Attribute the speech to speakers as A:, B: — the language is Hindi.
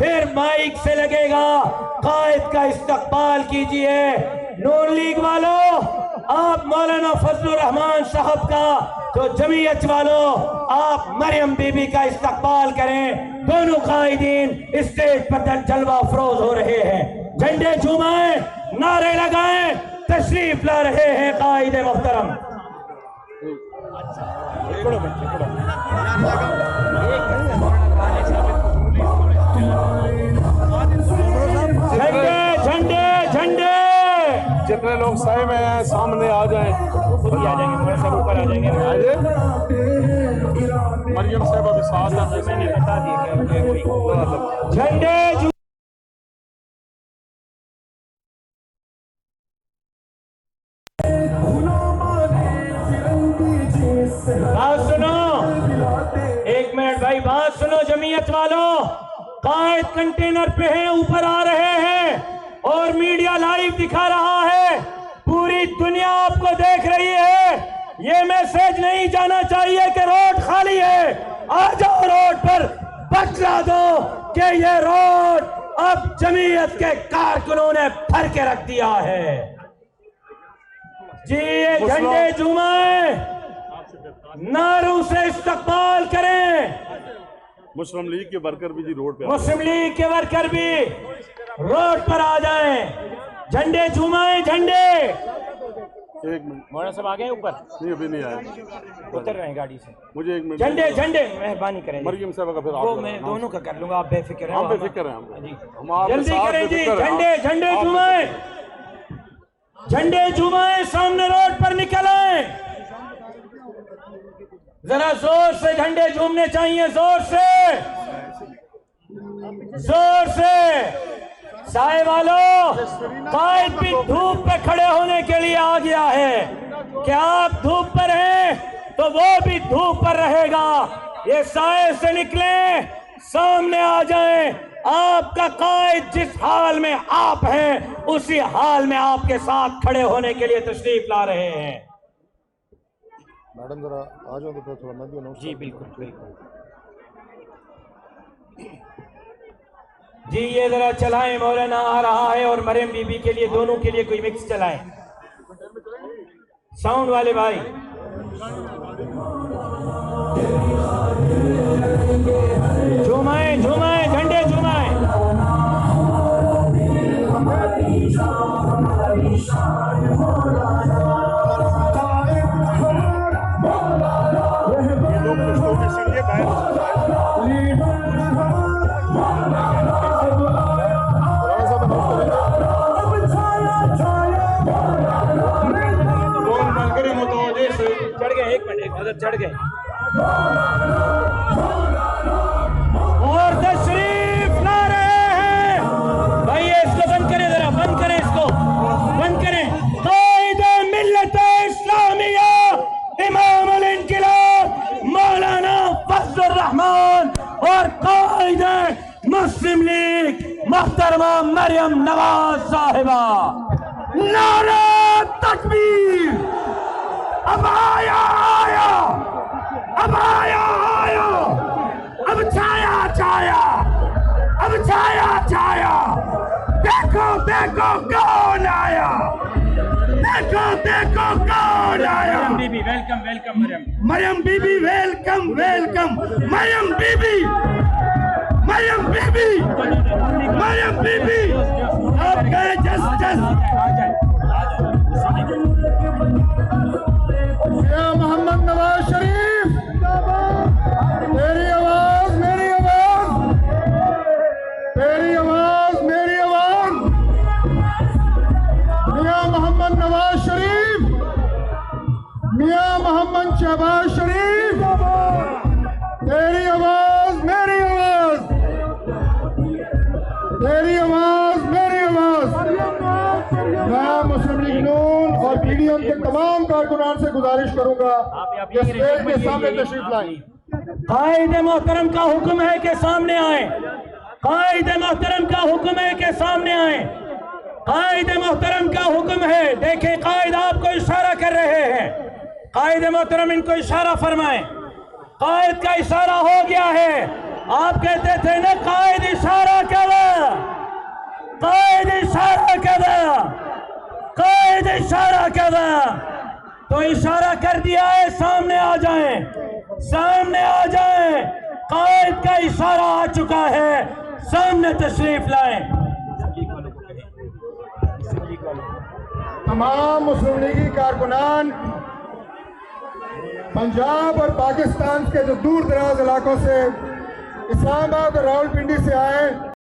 A: फिर माइक से लगेगा, कायद का इस्तकबाल कीजिए। नून लीग वालों, आप मौलाना फजलुर रहमान साहब का, तो जमीयत वालों आप मरियम बीबी का इस्तकबाल करें। दोनों कायदीन स्टेज पर जलवा अफरोज हो रहे हैं, झंडे झूमाएं, नारे लगाएं, तशरीफ ला रहे हैं कायद मोहतरम। झंडे झंडे झंडे,
B: जितने लोग सही में हैं सामने आ जाएं।
A: खुद ही आ जाएंगे, हमारे सब ऊपर आ जाएंगे।
B: मरियम साहब अभी साथ हैं,
A: मैंने बता दिया। झंडे बात सुनो, एक मिनट भाई, बात सुनो जमीयत वालों। कायद कंटेनर पे हैं, ऊपर आ रहे हैं और मीडिया लाइव दिखा रहा है, पूरी दुनिया आपको देख रही है। ये मैसेज नहीं जाना चाहिए कि रोड खाली है, आ जाओ रोड पर, बतला दो कि ये रोड अब जमीयत के कारकुनों ने भर के रख दिया है। जी ये झंडे झूमाएं, नारों से इस्तकबाल करें।
B: मुस्लिम लीग के वर्कर भी जी रोड पे,
A: मुस्लिम लीग के वर्कर भी रोड पर आ जाएं, झंडे झूमाएं, झंडे।
B: एक मिनट,
A: मौलाना साहब आ गए ऊपर?
B: नहीं अभी नहीं आए,
A: उतर रहे हैं गाड़ी से।
B: मुझे एक मिनट,
A: झंडे झंडे मेहरबानी करें।
B: मरियम साहब का फिर
A: वो मैं दोनों का कर लूंगा, आप बेफिक्र हैं।
B: हम बेफिक्र हैं,
A: जी
B: हम आपके
A: जल्दी
B: साथ
A: करें जी,
B: बेफिक्र हैं।
A: झंडे झंडे झूमाएं, झंडे झूमाएं, सामने रोड पर निकल आए। जरा जोर से झंडे झूमने चाहिए, जोर से, जोर से। साए वालों, कायद भी धूप पे खड़े होने के लिए आ गया है। क्या आप धूप पर हैं तो वो भी धूप पर रहेगा। ये साए से निकले, सामने आ जाएं। आपका कायद जिस हाल में आप हैं उसी हाल में आपके साथ खड़े होने के लिए तशरीफ ला रहे हैं।
C: मैडम जरा आ जाओ तो थोड़ा मैं भी अनाउंस।
A: जी बिल्कुल बिल्कुल जी, ये जरा चलाएं, मौलाना आ रहा है और मरियम बीबी के लिए, दोनों के लिए कोई मिक्स चलाएं, साउंड वाले भाई। झूमाएं झूमाएं, झंडे झूमाएं। चढ़ गए, एक मिनट, एक मदद चढ़ गए और तशरीफ ला रहे हैं। भाई इसको बंद करें, जरा बंद करें, इसको बंद करें। कायद मिल्लत इस्लामिया इमाम अल इनकिलाब मौलाना फजलुर रहमान और कायद मुस्लिम लीग मोहतरमा मरियम नवाज साहिबा। नारे तकबीर। अब आया आया, अब आया आया, अब छाया छाया, अब छाया छाया। देखो देखो कौन आया, देखो देखो कौन आया। मरियम बीबी वेलकम, वेलकम मरियम, मरियम बीबी वेलकम, वेलकम मरियम बीबी, मरियम बीबी, मरियम बीबी। आप गए जस्ट
C: मोहम्मद नवाज शरीफ, तेरी आवाज मेरी आवाज, तेरी आवाज मेरी आवाज। मियां मोहम्मद नवाज शरीफ, मियां मोहम्मद शहबाज शरीफ, तेरी आवाज मेरी आवाज, तेरी आवाज मेरी आवाज। मैं मुस्लिम लीग नून और पीडीएम के तमाम कारकुनान से गुजारिश करूंगा कि स्टेज के सामने तशरीफ लाएं।
A: कायद मोहतरम का हुक्म है कि सामने आए, कायद मोहतरम का हुक्म है कि सामने आए, कायद मोहतरम का हुक्म है। देखें कायद आपको इशारा कर रहे हैं, कायद मोहतरम इनको इशारा फरमाएं। कायद का इशारा हो गया है। आप कहते थे ना कायद इशारा क्या कहा तो इशारा कर दिया है, सामने आ जाएं, सामने आ जाएं। कायद का इशारा आ चुका है, सामने तशरीफ लाएं।
C: तमाम मुस्लिम लीगी कारकुनान पंजाब और पाकिस्तान के जो दूर दराज इलाकों से इस्लामाबाद और रावलपिंडी से आए